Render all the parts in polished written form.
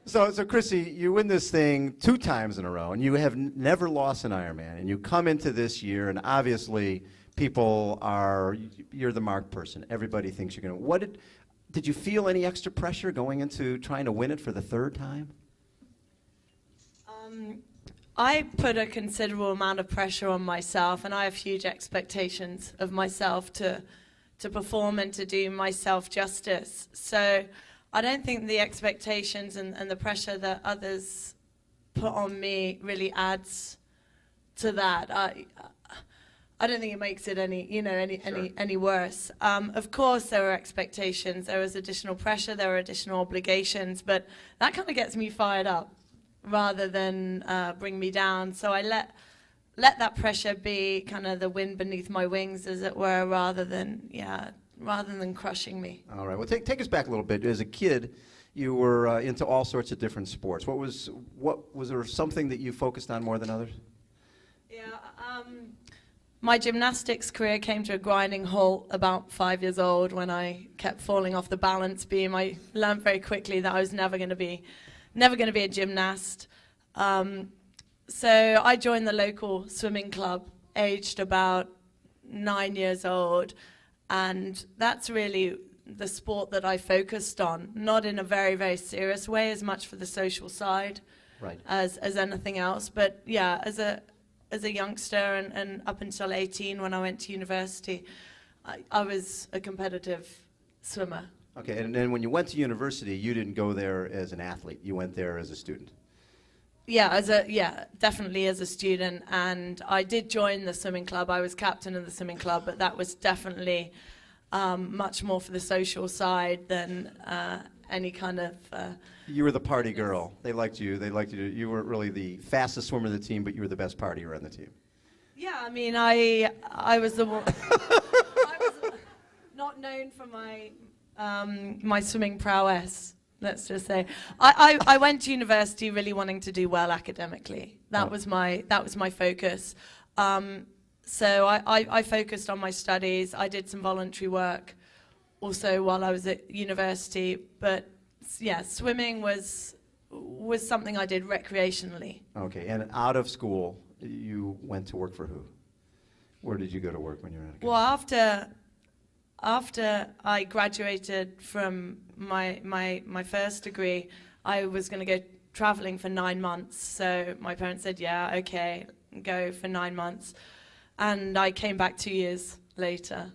So Chrissie, you win this thing 2 times in a row, and you have never lost an Ironman, and you come into this year, and obviously you're the marked person. Everybody thinks you're going to. Did you feel any extra pressure going into trying to win it for the 3rd time? I put a considerable amount of pressure on myself, and I have huge expectations of myself to perform and to do myself justice. So I don't think the expectations and the pressure that others put on me really adds to that. I don't think it makes it any worse. Of course, there were expectations. There was additional pressure. There were additional obligations. But that kind of gets me fired up rather than bring me down. So I let that pressure be kind of the wind beneath my wings, as it were, rather than crushing me. All right. Well, take us back a little bit. As a kid, you were into all sorts of different sports. What was there something that you focused on more than others? Yeah. My gymnastics career came to a grinding halt about 5 years old when I kept falling off the balance beam. I learned very quickly that I was never going to be a gymnast. So I joined the local swimming club, aged about 9 years old, and that's really the sport that I focused on, not in a very, very serious way, as much for the social side, right, as anything else. But yeah, as a youngster and up until 18 when I went to university, I was a competitive swimmer. Okay, and then when you went to university, you didn't go there as an athlete. You went there as a student. Yeah, definitely as a student, and I did join the swimming club. I was captain of the swimming club, but that was definitely much more for the social side than any kind of... You were the party girl. They liked you. You weren't really the fastest swimmer of the team, but you were the best partier on the team. Yeah, I mean, I was the one... I was not known for my swimming prowess. Let's just say, I went to university really wanting to do well academically. That was my focus. So I focused on my studies. I did some voluntary work also while I was at university. But yeah, swimming was something I did recreationally. Okay, and out of school, you went to work for who? Where did you go to work when you were in college? Well, after I graduated from my first degree, I was going to go traveling for 9 months. So my parents said, yeah, okay, go for 9 months. And I came back 2 years later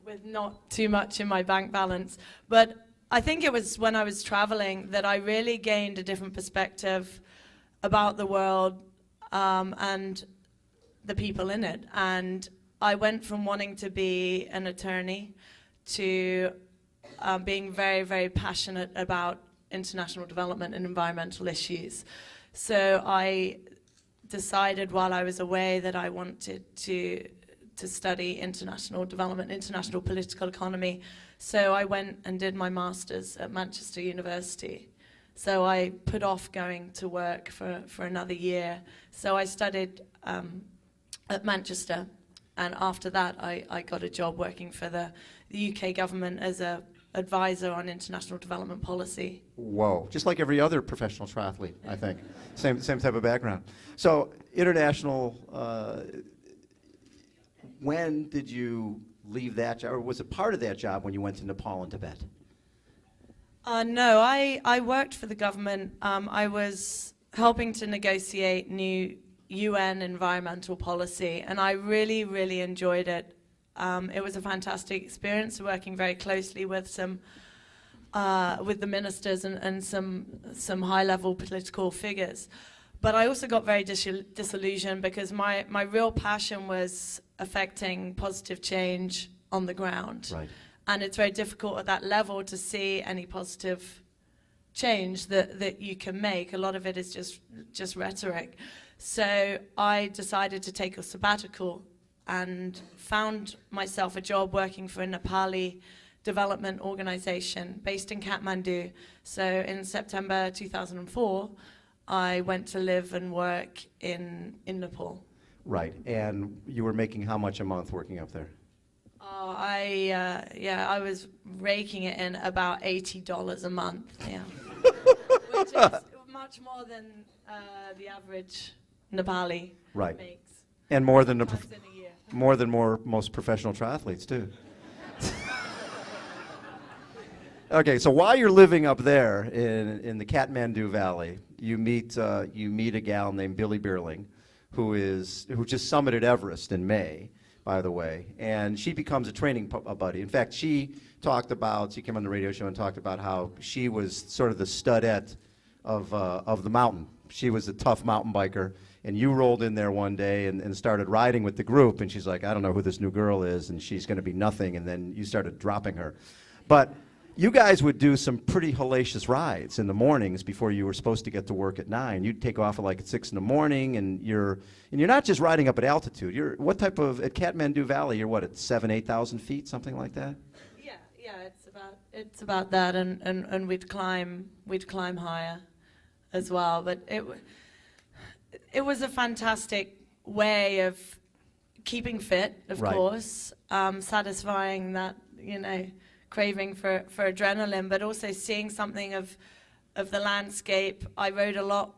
with not too much in my bank balance. But I think it was when I was traveling that I really gained a different perspective about the world and the people in it. And I went from wanting to be an attorney to being very, very passionate about international development and environmental issues. So I decided while I was away that I wanted to study international development, international political economy. So I went and did my master's at Manchester University. So I put off going to work for another year. So I studied at Manchester, and after that I got a job working for the UK government as a advisor on international development policy. Whoa, just like every other professional triathlete, I think. Same type of background. So international, when did you leave that job, or was it part of that job when you went to Nepal and Tibet? No, I worked for the government. I was helping to negotiate new UN environmental policy, and I really, really enjoyed it. It was a fantastic experience, working very closely with with the ministers and some high-level political figures. But I also got very disillusioned because my real passion was affecting positive change on the ground. Right. And it's very difficult at that level to see any positive change that you can make. A lot of it is just rhetoric. So I decided to take a sabbatical and found myself a job working for a Nepali development organization based in Kathmandu. So in September 2004, I went to live and work in Nepal. Right, and you were making how much a month working up there? Oh, I was raking it in about $80 a month, yeah. Which is much more than the average Nepali Right. makes. And more than Times in a year. most professional triathletes too. Okay, so while you're living up there in the Kathmandu Valley, you meet a gal named Billy Bierling, who just summited Everest in May, by the way, and she becomes a training buddy. In fact, she came on the radio show and talked about how she was sort of the studette of the mountain. She was a tough mountain biker, and you rolled in there one day and started riding with the group, and she's like, I don't know who this new girl is, and she's going to be nothing, and then you started dropping her. But you guys would do some pretty hellacious rides in the mornings before you were supposed to get to work at 9. You'd take off at like at 6 in the morning, and you're not just riding up at altitude. At Kathmandu Valley, you're what, at 8,000 feet, something like that? Yeah, it's about that, and we'd climb higher as well. But it was a fantastic way of keeping fit, of Right. course, satisfying that craving for adrenaline, but also seeing something of the landscape. I rode a lot.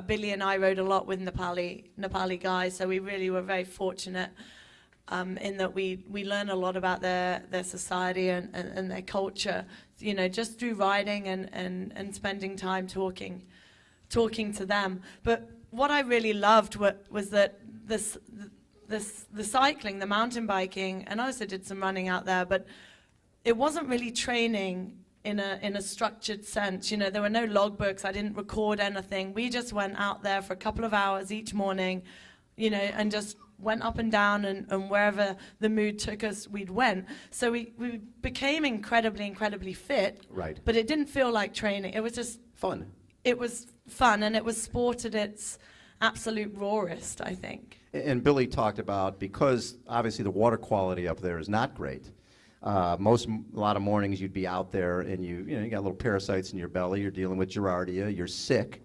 Billy and I rode a lot with Nepali guys, so we really were very fortunate in that we learn a lot about their society and their culture, just through riding and spending time talking to them. But what I really loved was that the cycling, the mountain biking, and I also did some running out there, but it wasn't really training in a structured sense. There were no logbooks. I didn't record anything. We just went out there for a couple of hours each morning, and just went up and down, and wherever the mood took us, we'd went. So we became incredibly fit. Right. But it didn't feel like training. It was just Fun. It was fun, and it was sport at its absolute rawest, I think. And Billy talked about, because obviously the water quality up there is not great. A lot of mornings you'd be out there and you got little parasites in your belly, you're dealing with Giardia, you're sick.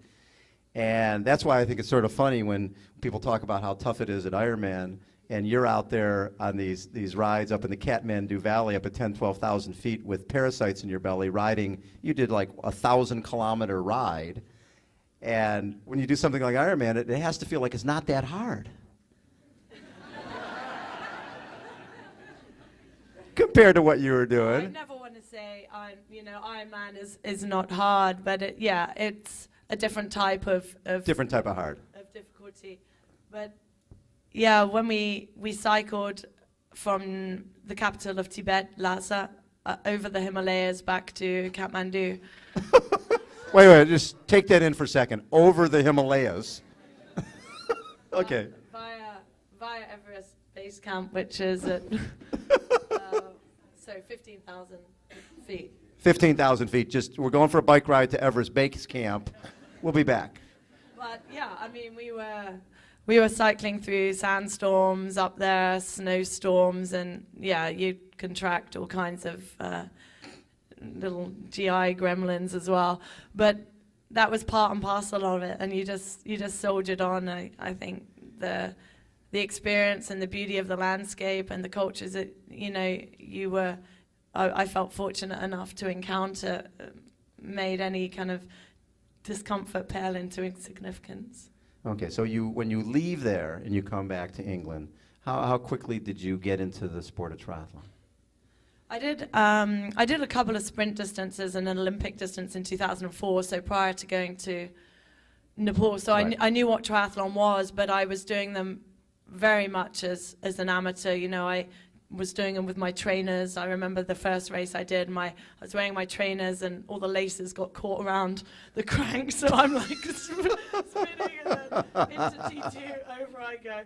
And that's why I think it's sort of funny when people talk about how tough it is at Ironman, and you're out there on these rides up in the Kathmandu Valley up at 10, 12,000 feet with parasites in your belly riding. You did like a 1,000-kilometer ride. And when you do something like Ironman, it has to feel like it's not that hard. Compared to what you were doing. I never want to say Ironman is not hard, but it's a different type of Different type of hard. Of difficulty. But yeah, when we cycled from the capital of Tibet, Lhasa, over the Himalayas back to Kathmandu. Wait, just take that in for a second. Over the Himalayas. Okay. Via Everest Base Camp, which is at 15,000 feet. 15,000 feet. We're going for a bike ride to Everest Base Camp. We'll be back. But yeah, I mean, we were cycling through sandstorms up there, snowstorms, and yeah, you contract all kinds of little GI gremlins as well. But that was part and parcel of it, and you just soldiered on. I think the experience and the beauty of the landscape and the cultures that I felt fortunate enough to encounter made any kind of discomfort pale into insignificance. Okay, so when you leave there and you come back to England, how quickly did you get into the sport of triathlon? I did a couple of sprint distances and an Olympic distance in 2004, so prior to going to Nepal. So Right. I knew what triathlon was, but I was doing them very much as an amateur. I was doing them with my trainers. I remember the first race I did, I was wearing my trainers and all the laces got caught around the crank, so I'm like spinning and then into T2, over I go.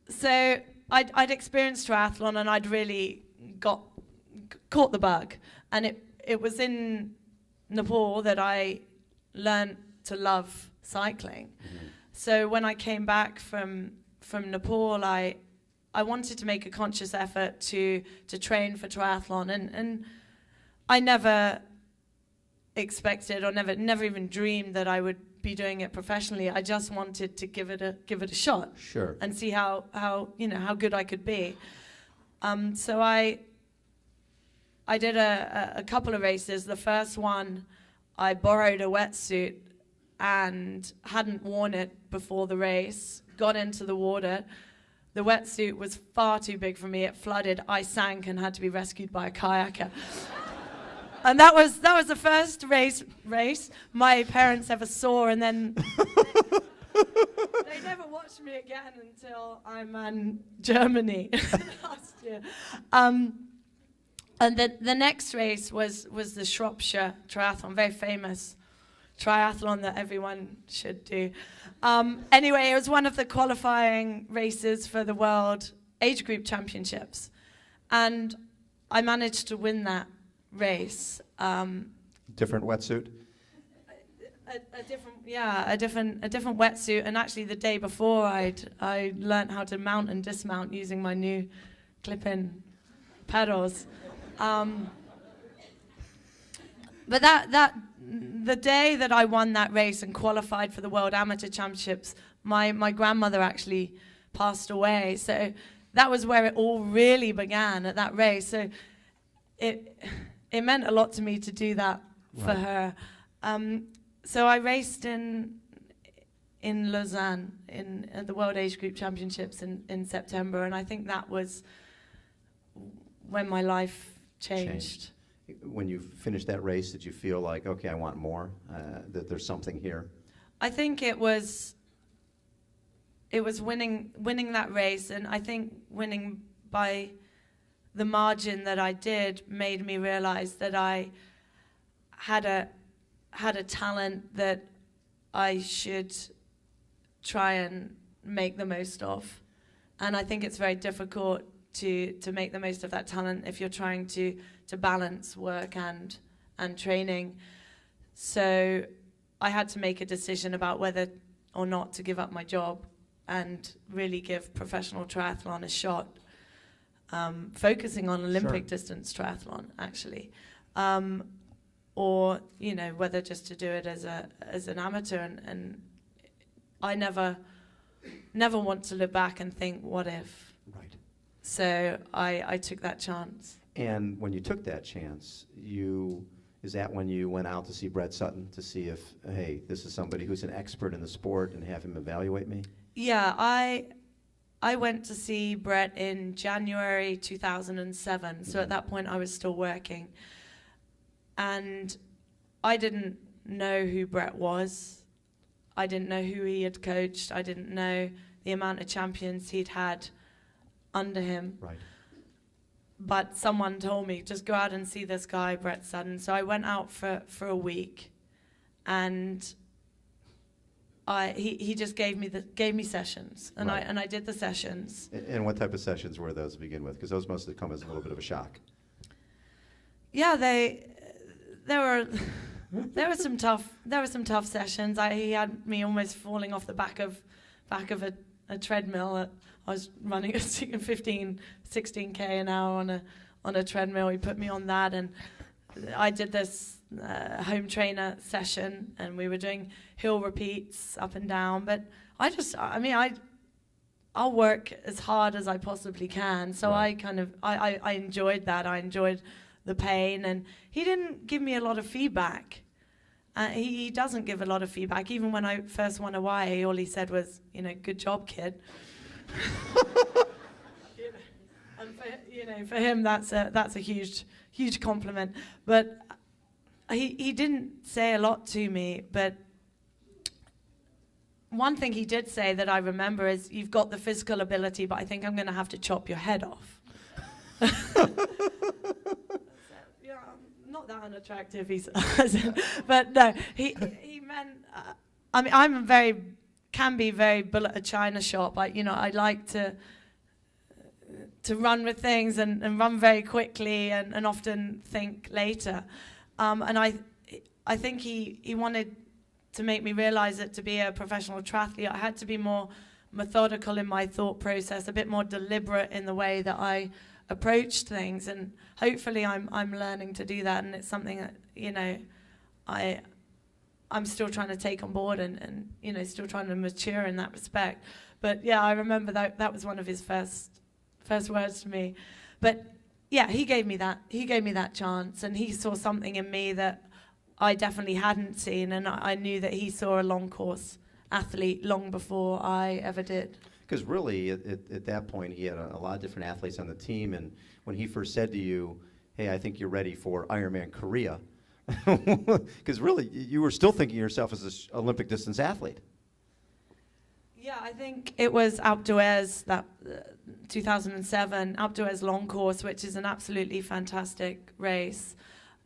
So I'd experienced triathlon and I'd really caught the bug. And it was in Nepal that I learned to love cycling. Mm-hmm. So when I came back from Nepal, I wanted to make a conscious effort to train for triathlon, and I never expected or never even dreamed that I would be doing it professionally. I just wanted to give it a shot. Sure. And see how good I could be. So I did a couple of races. The first one, I borrowed a wetsuit and hadn't worn it before the race, got into the water. The wetsuit was far too big for me. It flooded. I sank and had to be rescued by a kayaker. And that was the first race my parents ever saw, and then they never watched me again until Ironman Germany last year. And the next race was the Shropshire Triathlon, very famous triathlon that everyone should do. Anyway, it was one of the qualifying races for the World Age Group Championships, and I managed to win that race. Different wetsuit? A different wetsuit, and actually the day before I learned how to mount and dismount using my new clip-in pedals. But the day that I won that race and qualified for the World Amateur Championships, my grandmother actually passed away. So that was where it all really began, at that race. So it meant a lot to me to do that for her. So I raced in Lausanne at the World Age Group Championships in September, and I think that was when my life changed. When you finished that race, did you feel like, okay, I want more, that there's something here? I think it was winning that race, and I think winning by the margin that I did made me realize that I had a talent that I should try and make the most of. And I think it's very difficult to make the most of that talent if you're trying to balance work and training. So I had to make a decision about whether or not to give up my job and really give professional triathlon a shot, focusing on Olympic distance triathlon, actually. Or, whether just to do it as an amateur. And I never want to look back and think, what if? Right. So I took that chance. And when you took that chance, is that when you went out to see Brett Sutton to see if, hey, this is somebody who's an expert in the sport, and have him evaluate me? Yeah, I went to see Brett in January 2007. Mm-hmm. So at that point I was still working. And I didn't know who Brett was. I didn't know who he had coached. I didn't know the amount of champions he'd had under him. Right. But someone told me, just go out and see this guy, Brett Sutton. So I went out for a week, and he just gave me sessions, and right. I did the sessions. And what type of sessions were those to begin with? Because those must have come as a little bit of a shock. Yeah, there were some tough sessions. He had me almost falling off the back of a treadmill. I was running at 16k an hour on a treadmill. He put me on that, and I did this home trainer session, and we were doing hill repeats up and down. But I'll work as hard as I possibly can. So right. I enjoyed that. I enjoyed the pain, and he didn't give me a lot of feedback. He doesn't give a lot of feedback. Even when I first won Hawaii, all he said was, good job, kid. And for him, that's a huge compliment. But he didn't say a lot to me. But one thing he did say that I remember is, you've got the physical ability, but I think I'm going to have to chop your head off. Not that unattractive, he said. But no, he meant. Can be very bull at a china shop. I like to run with things and run very quickly and often think later. And I think he wanted to make me realize that to be a professional triathlete, I had to be more methodical in my thought process, a bit more deliberate in the way that I approached things. And hopefully I'm learning to do that, and it's something that I'm still trying to take on board and still trying to mature in that respect. But yeah, I remember that was one of his first words to me. But yeah, he gave me that chance, and he saw something in me that I definitely hadn't seen, and I knew that he saw a long course athlete long before I ever did. Because really, at that point, he had a lot of different athletes on the team, and when he first said to you, hey, I think you're ready for Ironman Korea, because really, you were still thinking of yourself as an Olympic distance athlete. Yeah, I think it was Alpe d'Huez, that 2007 Alpe d'Huez long course, which is an absolutely fantastic race.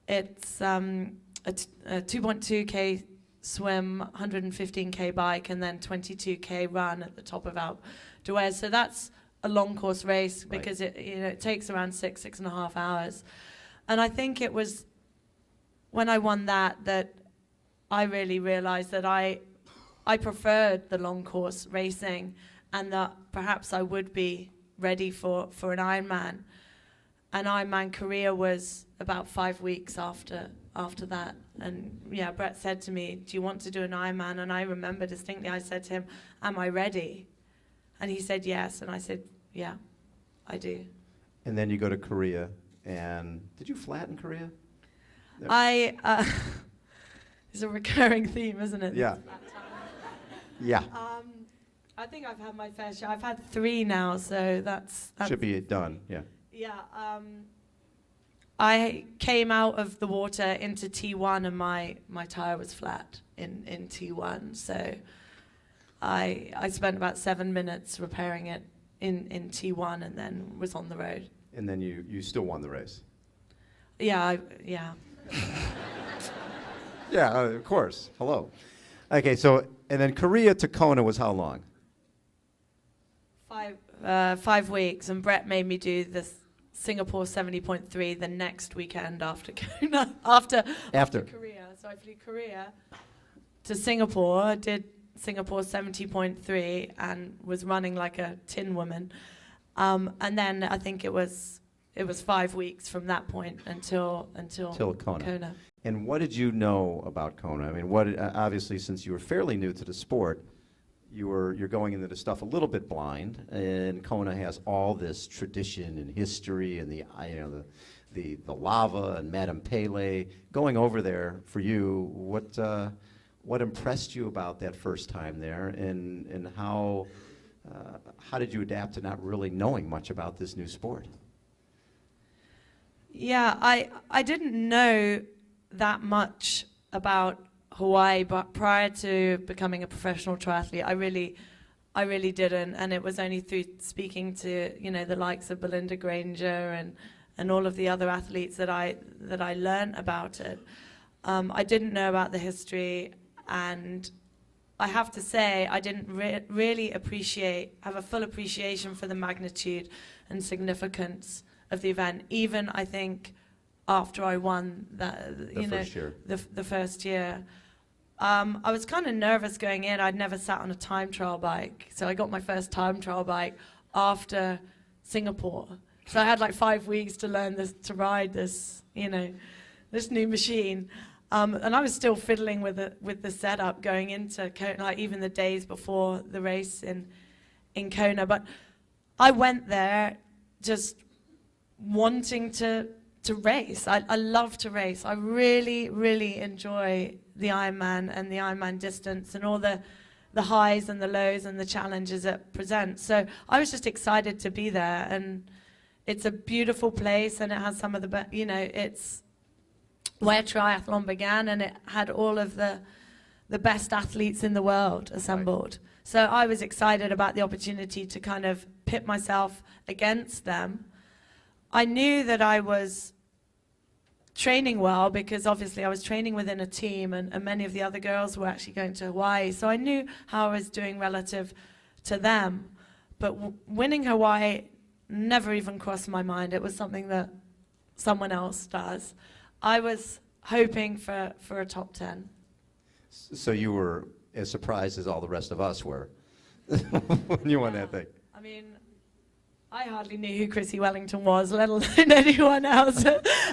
It's a 2.2K swim, 115K bike, and then 22K run at the top of Alpe d'Huez. So that's a long course race because it takes around 6.5 hours. And I think it was when I won that I really realized that I preferred the long course racing, and that perhaps I would be ready for an Ironman. And Ironman Korea was about 5 weeks after that. And yeah, Brett said to me, do you want to do an Ironman? And I remember distinctly, I said to him, am I ready? And he said yes, and I said, yeah, I do. And then you go to Korea, and did you flat in Korea? It's a recurring theme, isn't it? Yeah. Yeah. I think I've had my fair share. I've had 3 now, so that's should be done, yeah. Yeah. I came out of the water into T1, and my tire was flat in T1, so I spent about 7 minutes repairing it in T1, and then was on the road. And then you still won the race. Yeah, yeah. Yeah, of course. Hello. Okay, so and then Korea to Kona was how long? 5 weeks, and Brett made me do this Singapore 70.3 the next weekend after Kona, after Korea. So I flew Korea to Singapore, did Singapore 70.3, and was running like a tin woman. And then I think it was 5 weeks from that point until Kona. And what did you know about Kona? I mean, obviously, since you were fairly new to the sport, you're going into the stuff a little bit blind, and Kona has all this tradition and history and the lava and Madame Pele. Going over there for you, what impressed you about that first time there, and how did you adapt to not really knowing much about this new sport? Yeah, I didn't know that much about Hawaii, but prior to becoming a professional triathlete, I really didn't, and it was only through speaking to the likes of Belinda Granger and all of the other athletes that I learned about it. I didn't know about the history, and I have to say I didn't really have a full appreciation for the magnitude and significance of the event, even I think after I won the first year. I was kind of nervous going in. I'd never sat on a time trial bike, so I got my first time trial bike after Singapore. So I had like 5 weeks to learn to ride this new machine. And I was still fiddling with the setup going into Kona, like even the days before the race in Kona. But I went there just wanting to race. I love to race. I really, really enjoy the Ironman and the Ironman distance and all the highs and the lows and the challenges it presents. So I was just excited to be there, and it's a beautiful place, and it has some of the best, it's where triathlon began, and it had all of the best athletes in the world assembled. Right. So I was excited about the opportunity to kind of pit myself against them. I knew that I was training well because obviously I was training within a team, and many of the other girls were actually going to Hawaii. So I knew how I was doing relative to them. But winning Hawaii never even crossed my mind. It was something that someone else does. I was hoping for a top 10. So you were as surprised as all the rest of us were when you won that thing. I mean, I hardly knew who Chrissie Wellington was, let alone anyone else.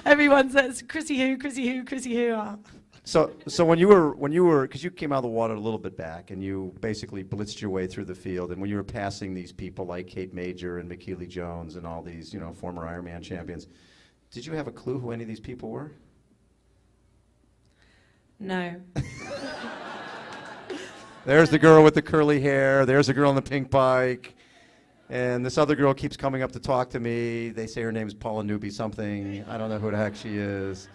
Everyone says, Chrissie who, Chrissie who, Chrissie who. So when you were, because you came out of the water a little bit back, and you basically blitzed your way through the field, and when you were passing these people like Kate Major and McKeely Jones and all these, former Ironman champions, did you have a clue who any of these people were? No. There's the girl with the curly hair. There's the girl on the pink bike. And this other girl keeps coming up to talk to me. They say her name's Paula Newby something. I don't know who the heck she is.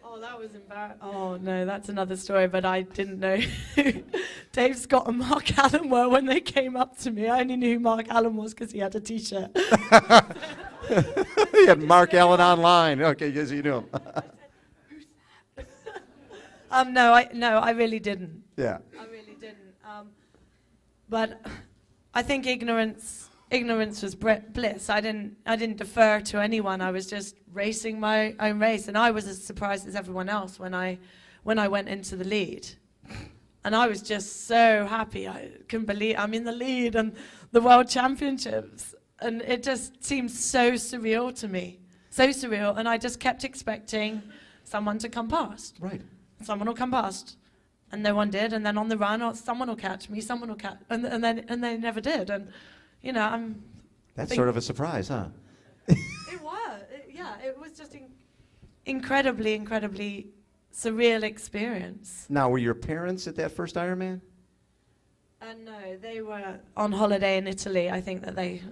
Oh, that was embarrassing. Oh, no, that's another story, but I didn't know who Dave Scott and Mark Allen were when they came up to me. I only knew who Mark Allen was because he had a T-shirt. He had Mark Allen online. Okay, yes, you knew him. No, I really didn't. Yeah. I really didn't. But I think ignorance was bliss. I didn't defer to anyone. I was just racing my own race, and I was as surprised as everyone else when I went into the lead. And I was just so happy. I couldn't believe I'm in the lead and the World Championships, and it just seemed so surreal to me, so surreal. And I just kept expecting someone to come past. Right. Someone will come past. And no one did, and then on the run, someone will catch me, and they never did, and That's sort of a surprise, huh? It was, it was just incredibly surreal experience. Now, were your parents at that first Ironman? No, they were on holiday in Italy. I think that they.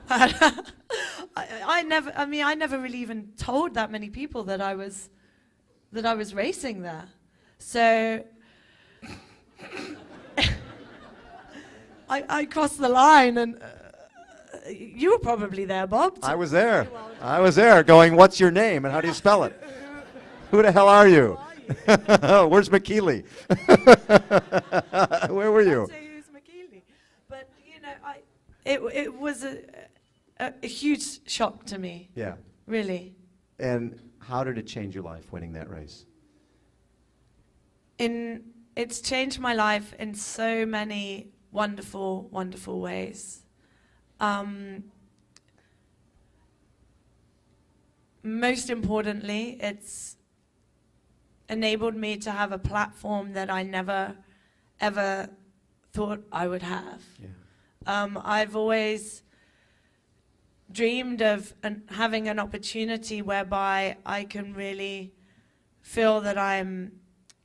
I never really even told that many people that I was racing there. So I crossed the line, and you were probably there, Bob. I was there. I was there going, what's your name and how do you spell it? Who the hell are you? Where's McKeely? Where were you? I'd say who's McKeely. But, it was a huge shock to me. Yeah. Really. And how did it change your life, winning that race? It's changed my life in so many wonderful, wonderful ways. Most importantly, it's enabled me to have a platform that I never, ever thought I would have. Yeah. I've always dreamed of having an opportunity whereby I can really feel that I'm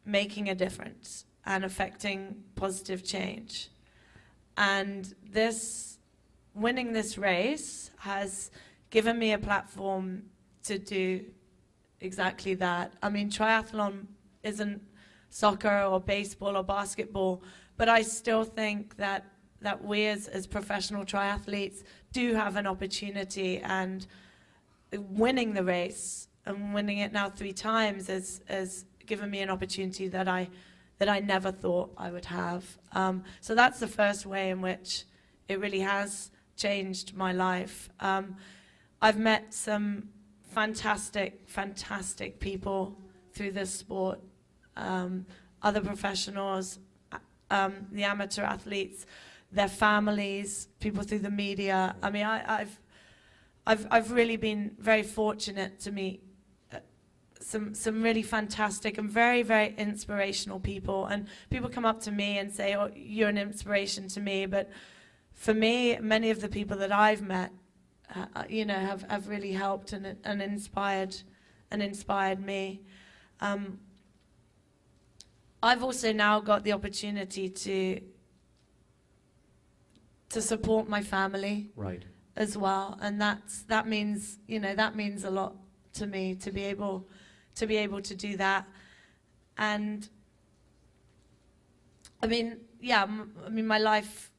making a difference and affecting positive change. And winning this race has given me a platform to do exactly that. I mean, triathlon isn't soccer or baseball or basketball, but I still think that we as professional triathletes do have an opportunity, and winning the race and winning it now 3 times has given me an opportunity that I never thought I would have. So that's the first way in which it really has changed my life. I've met some fantastic people through this sport, other professionals, the amateur athletes, their families, people through the media. I mean, I've really been very fortunate to meet some really fantastic and very, very inspirational people. And people come up to me and say, oh, you're an inspiration to me. But for me, many of the people that I've met, have really helped and inspired me. I've also now got the opportunity to support my family, right, as well, and that means a lot to me to be able to do that. And I mean, my life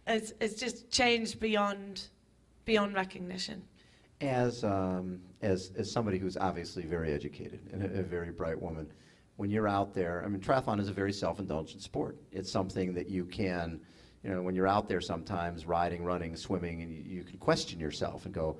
has just changed beyond recognition. As somebody who's obviously very educated and a very bright woman, when you're out there, I mean, triathlon is a very self-indulgent sport. It's something that you can, when you're out there sometimes riding, running, swimming, and you can question yourself and go,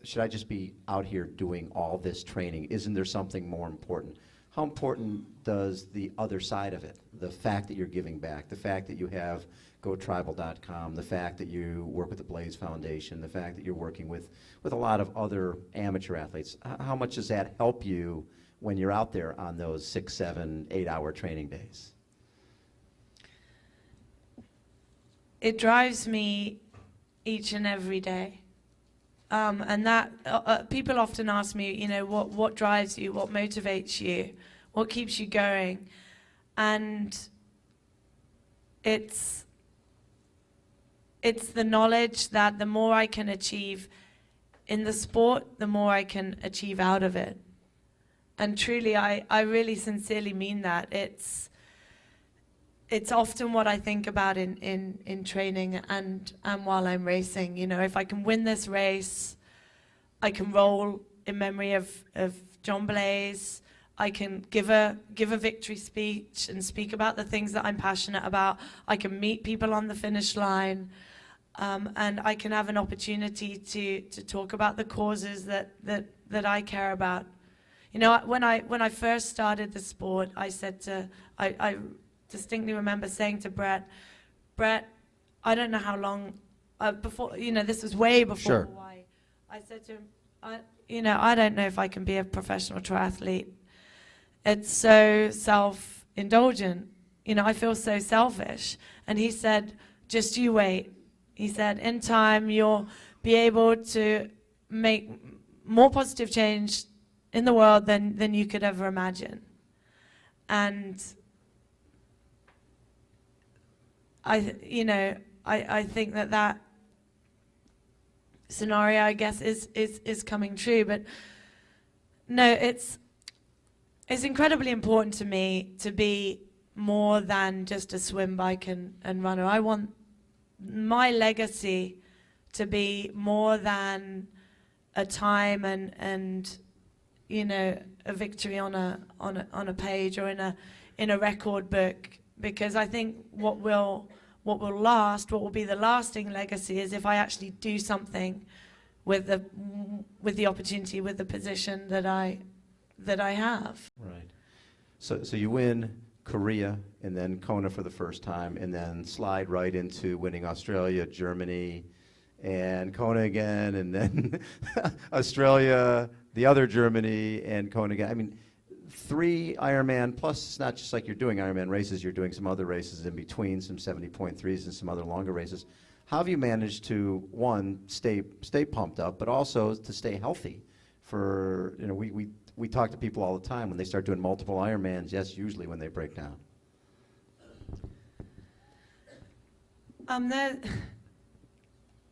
should I just be out here doing all this training? Isn't there something more important? how important does the other side of it, the fact that you're giving back, the fact that you have GoTribal.com, the fact that you work with the Blaze Foundation, the fact that you're working with a lot of other amateur athletes, how much does that help you when you're out there on those 6, 7, 8-hour training days? It drives me each and every day. And that people often ask me, you know, what drives you, what motivates you, what keeps you going, and it's the knowledge that the more I can achieve in the sport, the more I can achieve out of it. And truly, I really sincerely mean that. It's often what I think about in training and while I'm racing. You know, if I can win this race, I can roll in memory of John Blaze. I can give a victory speech and speak about the things that I'm passionate about. I can meet people on the finish line, and I can have an opportunity to talk about the causes that I care about. You know, when I first started the sport, I distinctly remember saying to Brett, I don't know how long before, you know, this was way before Sure. Hawaii. I said to him, I don't know if I can be a professional triathlete. It's so self-indulgent. You know, I feel so selfish. And he said, just you wait. He said, in time, you'll be able to make more positive change in the world than you could ever imagine. And I think that scenario, I guess, is coming true. But no, it's incredibly important to me to be more than just a swim, bike, and runner. I want my legacy to be more than a time and you know, a victory on a page or in a record book. Because I think what will be the lasting legacy is if I actually do something with the opportunity, with the position that I have. Right. So you win Korea and then Kona for the first time, and then slide right into winning Australia, Germany, and Kona again, and then Australia, the other Germany, and Kona again. I mean, 3 Ironman, plus it's not just like you're doing Ironman races, you're doing some other races in between, some 70.3s and some other longer races. How have you managed to, one, stay pumped up, but also to stay healthy? For, you know, we talk to people all the time when they start doing multiple Ironmans, yes, usually when they break down.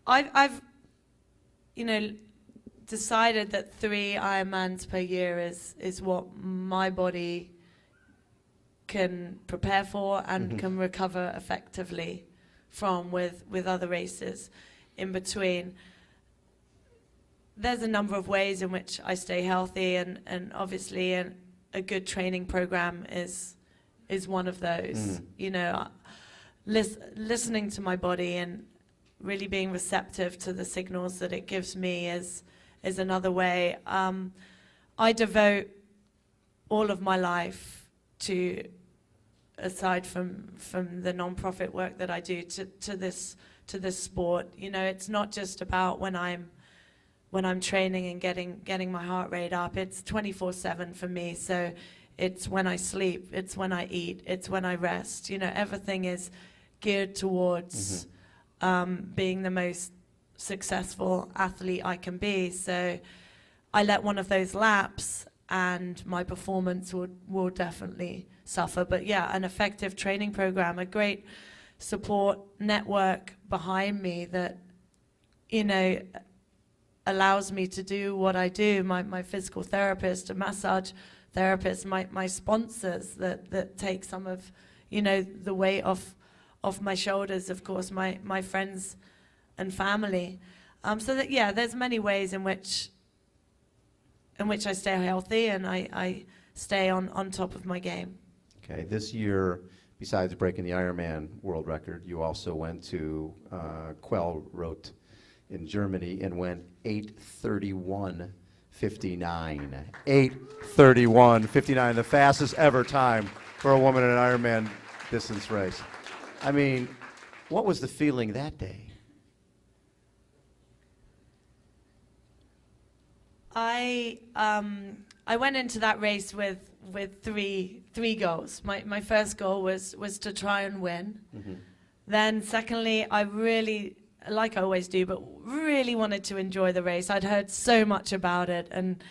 I've you know, decided that 3 Ironmans per year is what my body can prepare for and can recover effectively from, with other races in between. There's a number of ways in which I stay healthy, and obviously a good training program is one of those. You know, listening to my body and really being receptive to the signals that it gives me is another way. I devote all of my life to, aside from the non-profit work that I do, to this sport. You know, it's not just about when I'm training and getting my heart rate up. It's 24/7 for me. So it's when I sleep, it's when I eat, it's when I rest. You know, everything is geared towards being the most successful athlete I can be. So I let one of those lapse and my performance will definitely suffer. But yeah, an effective training program, a great support network behind me that, you know, allows me to do what I do. My physical therapist, a massage therapist, my sponsors that take some of, you know, the weight off my shoulders, of course, my friends and family. So that, yeah, there's many ways in which I stay healthy and I stay on top of my game. Okay, this year, besides breaking the Ironman world record, you also went to Quell Route in Germany and went 8:31 8:59. 8:31, 59, the fastest ever time for a woman in an Ironman distance race. I mean, what was the feeling that day? I went into that race with three goals. My first goal was to try and win. Mm-hmm. Then secondly, I really, like I always do, but really wanted to enjoy the race. I'd heard so much about it, and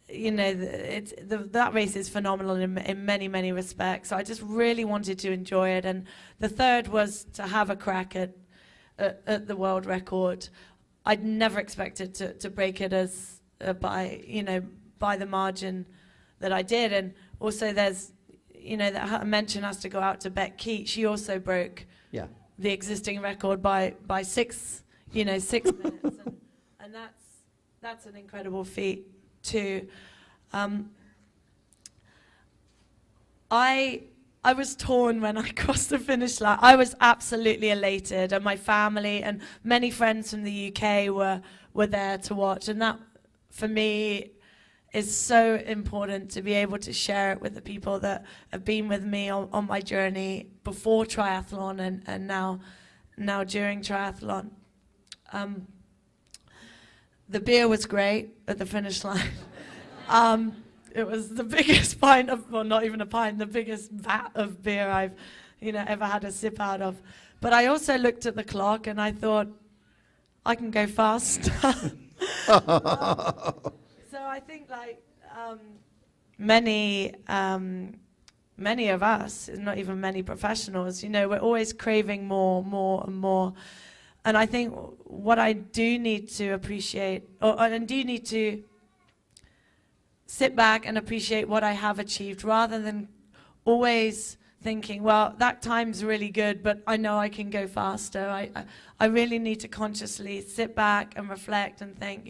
you know, that race is phenomenal in many respects. So I just really wanted to enjoy it. And the third was to have a crack at the world record. I'd never expected to break it as by the margin that I did. And also there's, that mention has to go out to Beck Keat. She also broke the existing record by 6 minutes. And that's an incredible feat too. I was torn when I crossed the finish line. I was absolutely elated, and my family and many friends from the UK were there to watch, and that for me is so important, to be able to share it with the people that have been with me on my journey before triathlon and now during triathlon. The beer was great at the finish line. It was the biggest pint of, well, not even a pint, the biggest vat of beer I've ever had a sip out of. But I also looked at the clock and I thought, I can go fast. So I think many of us, not even many professionals, we're always craving more and more. And I think what I do need to appreciate, and do need to sit back and appreciate what I have achieved, rather than always thinking, well, that time's really good, but I know I can go faster. I really need to consciously sit back and reflect and think,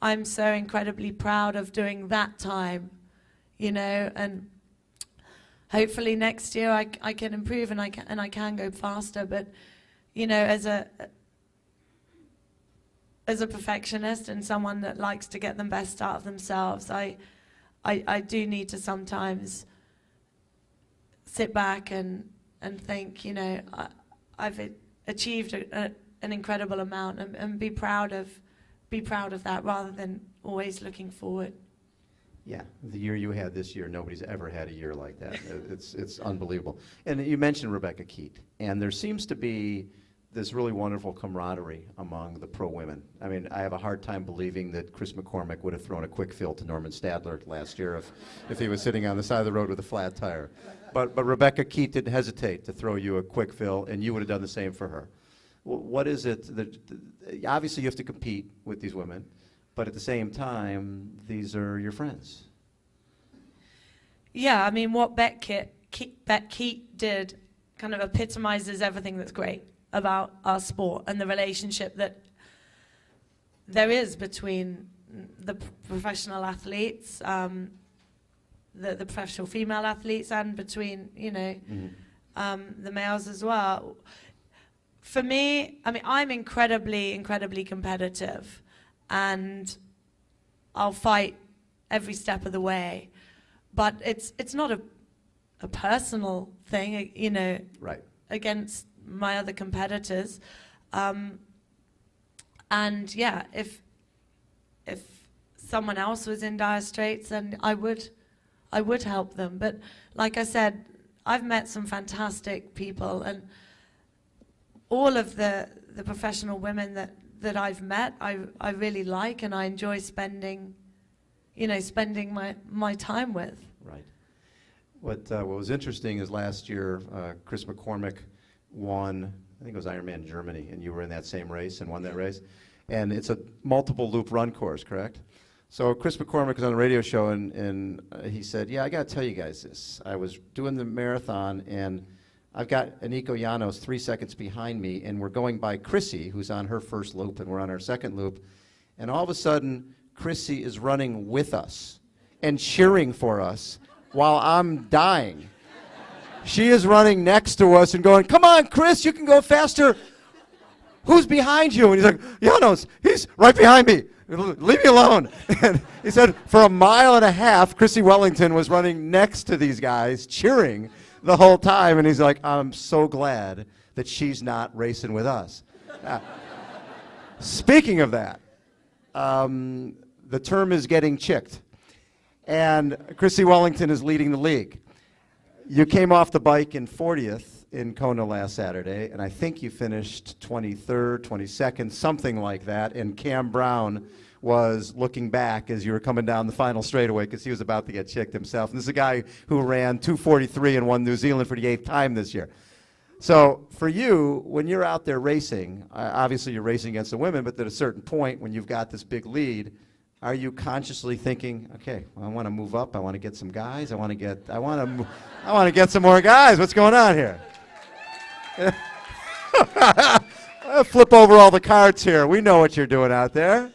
I'm so incredibly proud of doing that time, and hopefully next year I can improve and I can go faster. But as a perfectionist and someone that likes to get the best out of themselves, I do need to sometimes sit back and think, I've achieved an incredible amount, and be proud of that, rather than always looking forward. Yeah, the year you had this year, nobody's ever had a year like that. It's unbelievable. And you mentioned Rebecca Keat, and there seems to be this really wonderful camaraderie among the pro women. I mean, I have a hard time believing that Chris McCormick would have thrown a quick fill to Norman Stadler last year if he was sitting on the side of the road with a flat tire. But Rebecca Keat didn't hesitate to throw you a quick fill, and you would have done the same for her. What is it that, obviously you have to compete with these women, but at the same time, these are your friends. Yeah, I mean, what Beck Keat did kind of epitomizes everything that's great about our sport and the relationship that there is between the professional athletes, the professional female athletes, and between, the males as well. For me, I mean, I'm incredibly competitive, and I'll fight every step of the way. But it's not a personal thing, right, against my other competitors. And yeah, if someone else was in dire straits, then I would help them. But like I said, I've met some fantastic people, and all of the professional women that I've met, I really like, and I enjoy spending my time with. Right. What was interesting is last year, Chris McCormick won, I think it was Ironman Germany, and you were in that same race and won that race. And it's a multiple loop run course, correct? So Chris McCormick was on a radio show, and he said, yeah, I got to tell you guys this. I was doing the marathon, and I've got Aniko Llanos 3 seconds behind me, and we're going by Chrissie, who's on her first loop, and we're on our second loop. And all of a sudden, Chrissie is running with us and cheering for us while I'm dying. She is running next to us and going, come on, Chris, you can go faster. Who's behind you? And he's like, Llanos, he's right behind me. leave me alone. And he said for a mile and a half, Chrissie Wellington was running next to these guys, cheering the whole time. And he's like, I'm so glad that she's not racing with us. Speaking of that, the term is getting chicked. And Chrissie Wellington is leading the league. You came off the bike in 40th in Kona last Saturday, and I think you finished 23rd, 22nd, something like that. And Cam Brown was looking back as you were coming down the final straightaway because he was about to get chicked himself. And this is a guy who ran 2:43 and won New Zealand for the 8th time this year. So for you, when you're out there racing, obviously you're racing against the women, but at a certain point when you've got this big lead, are you consciously thinking, okay, well, I want to move up, I want to get some guys, I want to get some more guys. What's going on here? Flip over all the cards here. We know what you're doing out there.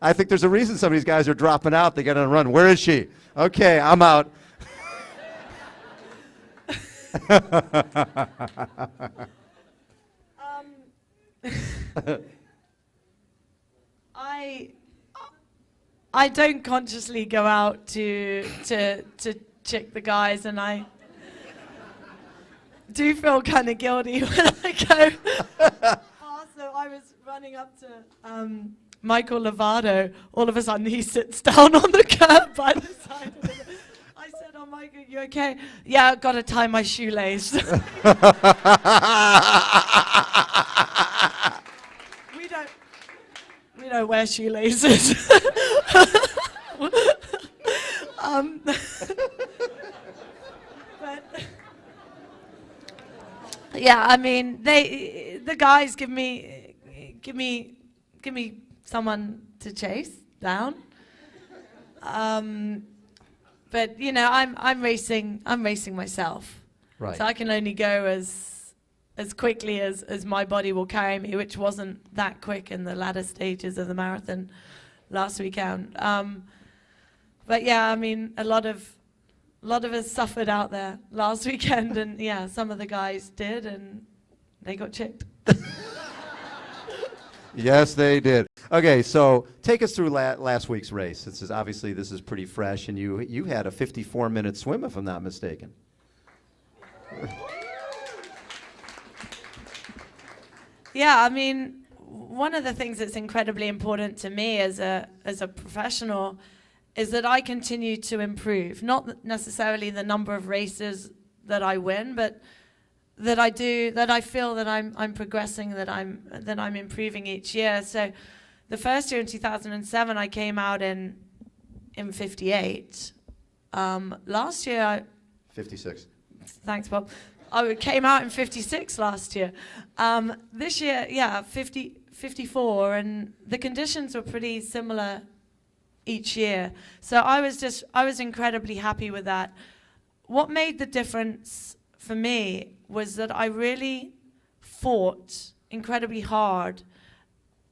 I think there's a reason some of these guys are dropping out. They get on a run. Where is she? Okay, I'm out. I don't consciously go out to chick the guys, and I do feel kind of guilty when I go. Also, I was running up to Michael Lovato. All of a sudden, he sits down on the curb by the side of it. I said, "Oh, Michael, you okay?" "Yeah, I've got to tie my shoelace." We don't wear shoelaces. But yeah, I mean, the guys give me someone to chase down. But you know, I'm racing myself. Right. So I can only go as quickly as my body will carry me, which wasn't that quick in the latter stages of the marathon last weekend. But yeah, I mean, a lot of us suffered out there last weekend, and yeah, some of the guys did, and they got chicked. Yes, they did. Okay, so take us through last week's race. This is pretty fresh, and you had a 54-minute swim, if I'm not mistaken. Yeah, I mean, one of the things that's incredibly important to me as a professional is that I continue to improve. Not necessarily the number of races that I win, but that I feel that I'm progressing, that I'm improving each year. So the first year in 2007, I came out in 58. Last year 56. Thanks, Bob. I came out in 56 last year. This year, yeah, 54, and the conditions were pretty similar each year. So I was incredibly happy with that. What made the difference for me was that I really fought incredibly hard,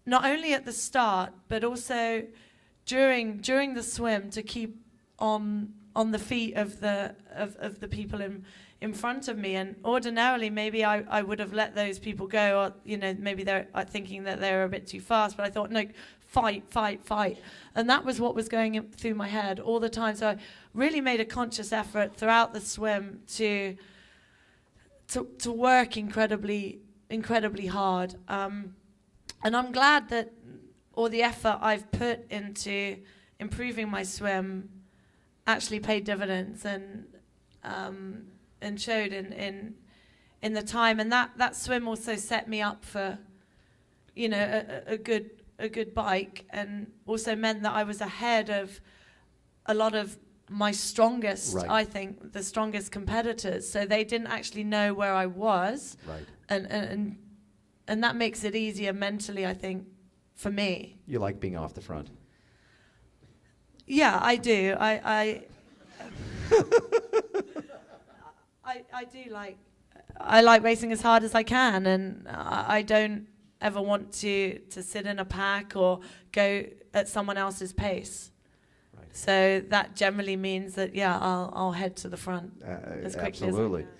not only at the start, but also during the swim, to keep on the feet of the people in front of me. And ordinarily, maybe I would have let those people go, or you know, maybe they're thinking that they were a bit too fast. But I thought, no, fight, and that was what was going through my head all the time. So I really made a conscious effort throughout the swim to work incredibly hard. And I'm glad that all the effort I've put into improving my swim actually paid dividends and showed in the time. And that swim also set me up for, you know, a good bike, and also meant that I was ahead of a lot of my strongest, right. I think, the strongest competitors. So they didn't actually know where I was. Right. And that makes it easier mentally, I think, for me. You like being off the front. Yeah, I do. I do like racing as hard as I can, and I don't ever want to sit in a pack or go at someone else's pace. Right. So that generally means that, yeah, I'll head to the front as quickly absolutely. as I can.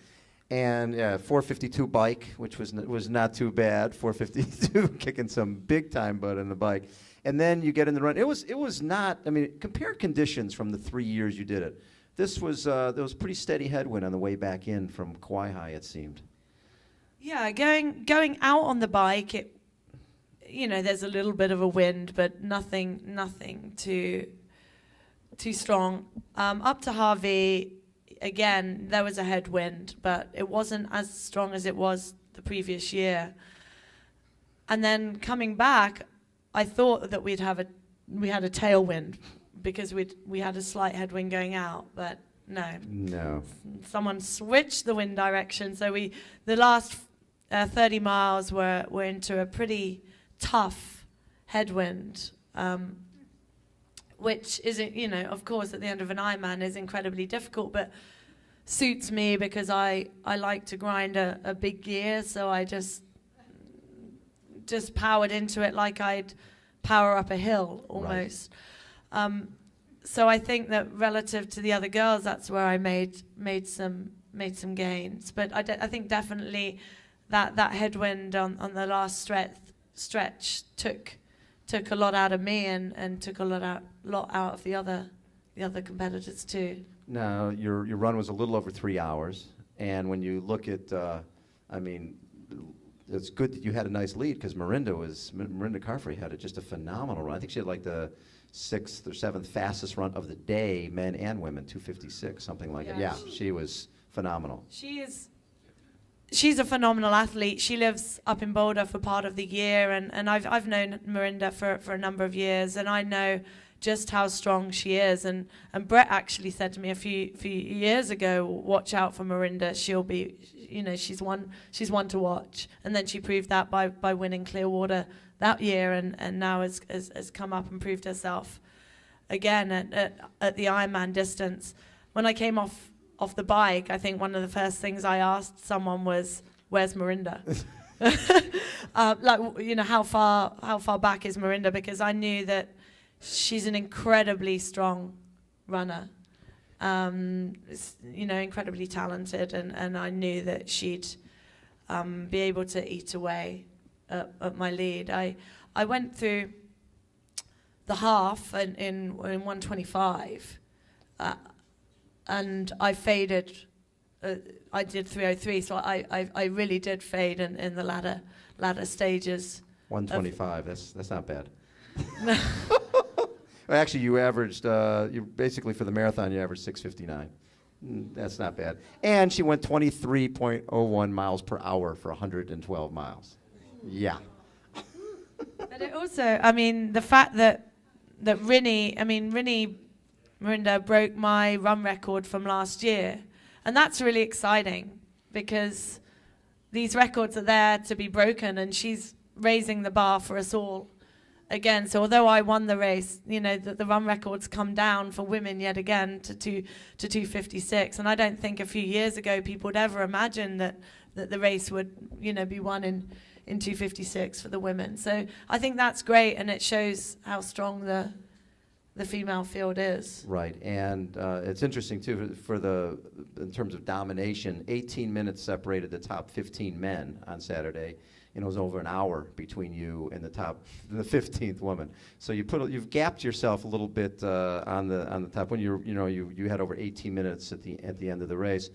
And 452 bike, which was not too bad. 452, kicking some big time butt in the bike. And then you get in the run. It was not, I mean, compare conditions from the 3 years you did it. There was pretty steady headwind on the way back in from Kauai High, it seemed. Yeah, going out on the bike, there's a little bit of a wind, but nothing too strong. Up to Harvey, again, there was a headwind, but it wasn't as strong as it was the previous year. And then coming back, I thought that we had a tailwind because we had a slight headwind going out, but no. Someone switched the wind direction, so the last 30 miles were into a pretty tough headwind, which is, of course, at the end of an Ironman is incredibly difficult, but suits me because I like to grind a big gear, so I just powered into it like I'd power up a hill almost. Right. So I think that relative to the other girls, that's where I made some gains. But I think definitely that headwind on the last stretch took a lot out of me and took a lot out of the other competitors too. Now your run was a little over 3 hours, and when you look at, it's good that you had a nice lead because Mirinda Carfrey had just a phenomenal run. I think she had like the 6th or 7th fastest run of the day, men and women, 2:56, something like it. Yeah, she was phenomenal. She's a phenomenal athlete. She lives up in Boulder for part of the year, and I've known Mirinda for a number of years, and I know just how strong she is. And Brett actually said to me a few years ago, watch out for Mirinda. She'll be, she's one to watch. And then she proved that by winning Clearwater that year, and now has come up and proved herself again at the Ironman distance. When I came off the bike, I think one of the first things I asked someone was, "Where's Mirinda?" How far back is Mirinda? Because I knew that she's an incredibly strong runner, incredibly talented, and I knew that she'd be able to eat away at my lead. I went through the half in 1:25. And I faded. I did 3:03, so I really did fade in the latter stages. 1:25. That's not bad. Well, actually, you averaged. You basically for the marathon, you averaged 6:59. That's not bad. And she went 23.01 miles per hour for 112 miles. Yeah. But it also, the fact that Mirinda broke my run record from last year. And that's really exciting because these records are there to be broken, and she's raising the bar for us all again. So although I won the race, the run records come down for women yet again to 2:56. And I don't think a few years ago people would ever imagine that the race would, be won in 2:56 for the women. So I think that's great, and it shows how strong the female field is. Right, and it's interesting too in terms of domination. 18 minutes separated the top 15 men on Saturday. It was over an hour between you and the 15th woman. So you've gapped yourself a little bit on the top when you had over 18 minutes at the end of the race.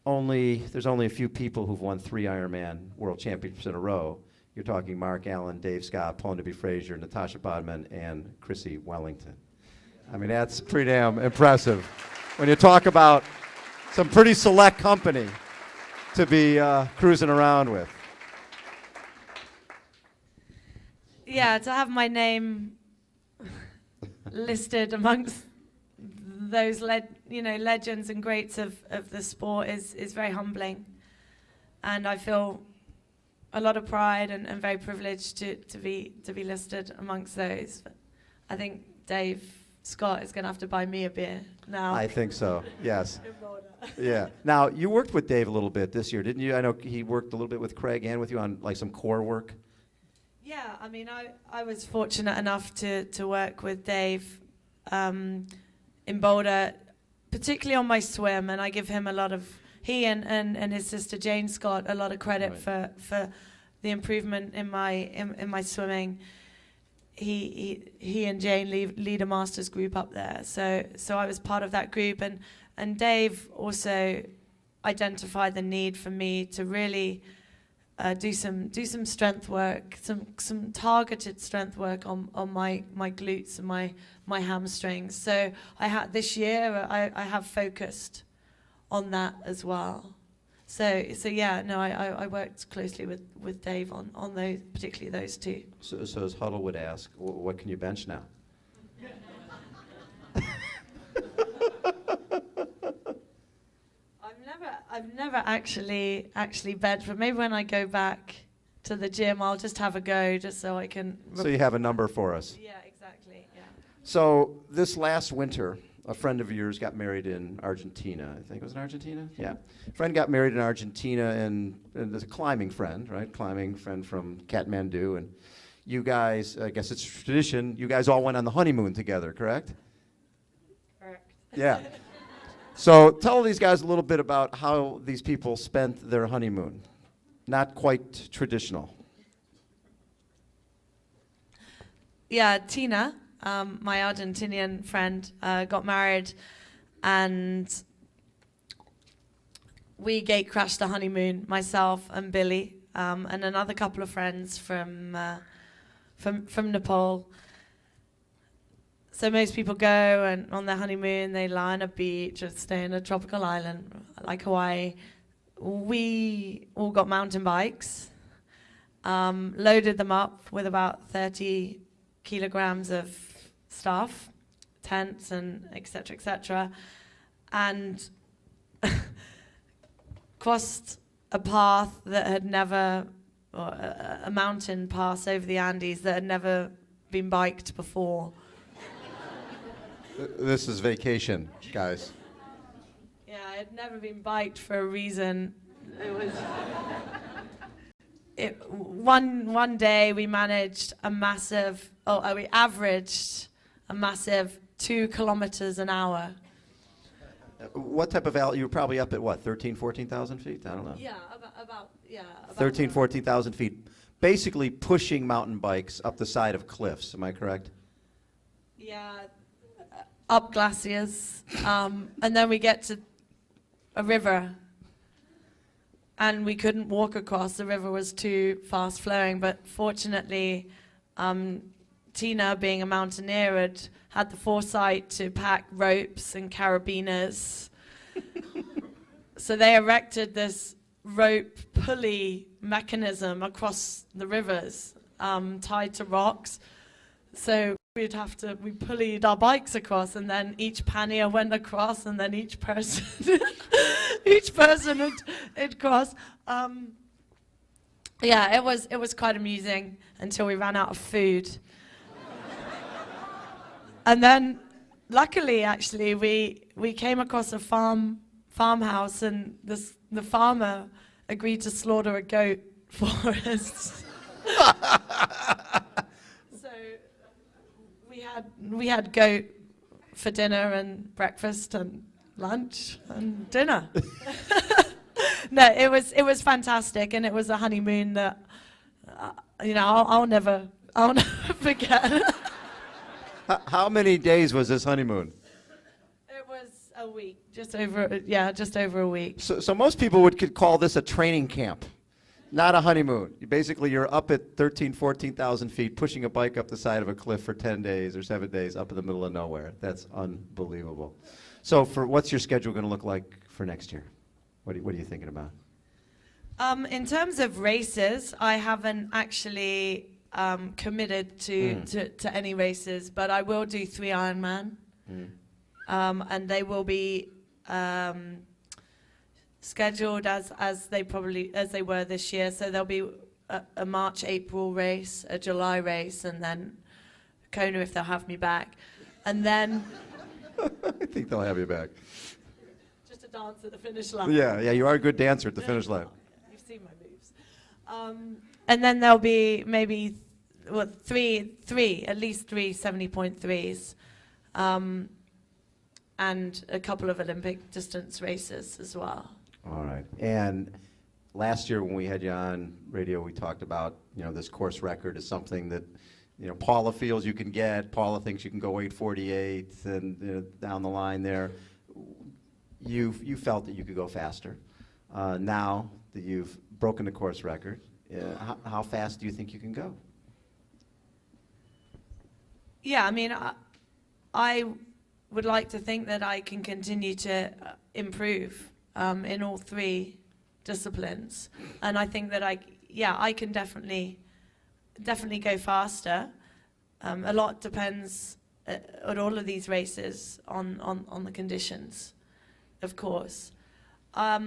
There's only a few people who've won 3 Ironman World Championships in a row. You're talking Mark Allen, Dave Scott, Paula Newby-Fraser, Natasha Bodman, and Chrissie Wellington. That's pretty damn impressive. When you talk about some pretty select company to be cruising around with. Yeah, to have my name listed amongst those legends and greats of the sport is very humbling. And I feel a lot of pride and very privileged to be listed amongst those. But I think Dave Scott is going to have to buy me a beer now. I think so, yes. Yeah. Now, you worked with Dave a little bit this year, didn't you? I know he worked a little bit with Craig and with you on some core work. Yeah, I was fortunate enough to work with Dave in Boulder, particularly on my swim, and I give him he and his sister Jane Scott a lot of credit for the improvement in my swimming. he and Jane lead a masters group up there. So I was part of that group, and Dave also identified the need for me to really do some strength work, some targeted strength work on my glutes and my hamstrings. So this year I have focused on that as well. So yeah, no, I worked closely with Dave on those, particularly those two. So as Huddle would ask, what can you bench now? I've never actually benched, but maybe when I go back to the gym, I'll just have a go, just so I can. So you have a number for us. Yeah, exactly. Yeah. So this last winter, a friend of yours got married in Argentina. I think it was in Argentina? Yeah. A friend got married in Argentina, and there's a climbing friend, right? Climbing friend from Kathmandu. And you guys, I guess it's tradition, you guys all went on the honeymoon together, correct? Correct. Yeah. So tell these guys a little bit about how these people spent their honeymoon. Not quite traditional. Yeah, Tina, my Argentinian friend, got married, and we gate crashed the honeymoon, myself and Billy, and another couple of friends from Nepal. So most people go and on their honeymoon, they lie on a beach or stay in a tropical island like Hawaii. We all got mountain bikes, loaded them up with about 30 kilograms of stuff, tents and et cetera, and crossed a path that had never, or a mountain pass over the Andes that had never been biked before. This is vacation, guys. Yeah, I had never been biked for a reason. One day we managed we averaged a massive 2 kilometers an hour. What type of altitude? You were probably up at what, 13, 14,000 feet? I don't know. Yeah, about 13, 14,000 feet. Basically pushing mountain bikes up the side of cliffs, am I correct? Yeah, up glaciers. And then we get to a river, and we couldn't walk across. The river was too fast flowing, but fortunately, Tina, being a mountaineer, had the foresight to pack ropes and carabiners. So they erected this rope pulley mechanism across the rivers, tied to rocks. So we pulleyed our bikes across, and then each pannier went across, and then each person would cross. Yeah, it was quite amusing until we ran out of food. And then, luckily, actually, we came across a farmhouse, and the farmer agreed to slaughter a goat for us. So we had goat for dinner and breakfast and lunch and dinner. No, it was fantastic, and it was a honeymoon that I'll never forget. How many days was this honeymoon? It was a week, just over a week. So most people could call this a training camp, not a honeymoon. You're up at 13, 14,000 feet, pushing a bike up the side of a cliff for 10 days or 7 days up in the middle of nowhere. That's unbelievable. So what's your schedule going to look like for next year? What are you thinking about? In terms of races, I haven't actually committed to any races, but I will do 3 Ironman, and they will be scheduled as they were this year. So there'll be a March-April race, a July race, and then Kona if they'll have me back, and then I think they'll have you back. Just a dance at the finish line. Yeah, you are a good dancer at the finish line. You've seen my moves. And then there'll be maybe at least 3 70.3s, and a couple of Olympic distance races as well. All right. And last year when we had you on radio, we talked about, this course record is something that Paula feels you can get. Paula thinks you can go 8:48, and down the line there, you felt that you could go faster. Now that you've broken the course record, how fast do you think you can go? Yeah, I mean, I would like to think that I can continue to improve in all three disciplines, and I think that I can definitely go faster. A lot depends at all of these races on the conditions, of course. I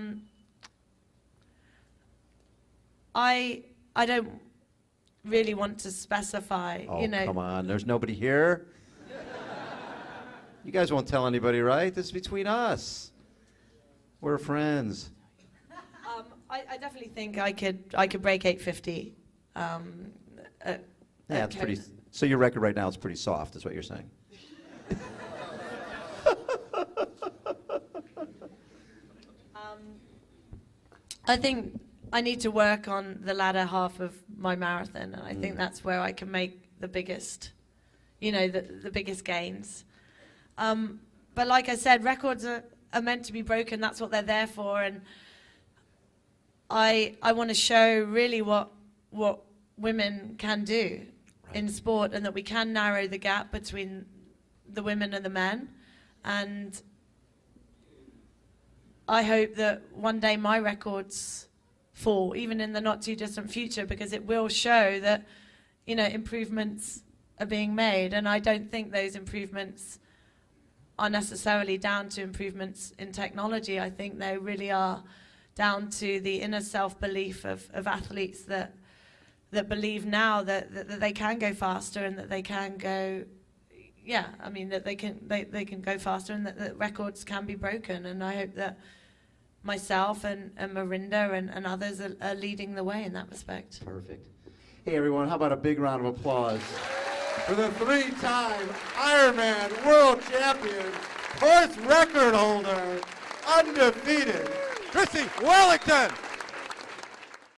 don't really want to specify. Oh, come on! There's nobody here. You guys won't tell anybody, right? This is between us. We're friends. I definitely think I could break 8:50. Yeah, it's pretty. So your record right now is pretty soft, is what you're saying. I think I need to work on the latter half of my marathon, and I think that's where I can make the biggest, the biggest gains. But like I said, records are meant to be broken. That's what they're there for, and I want to show really what women can do in sport, and that we can narrow the gap between the women and the men. And I hope that one day my records fall, even in the not too distant future, because it will show that, improvements are being made. And I don't think those improvements are necessarily down to improvements in technology. I think they really are down to the inner self-belief of athletes that believe now that they can go faster, and that they can go, that they can go faster, and that records can be broken. And I hope that myself and Marinda and others are leading the way in that respect. Perfect. Hey everyone, how about a big round of applause for the 3-time Ironman World Champion, course record holder, undefeated, Chrissie Wellington!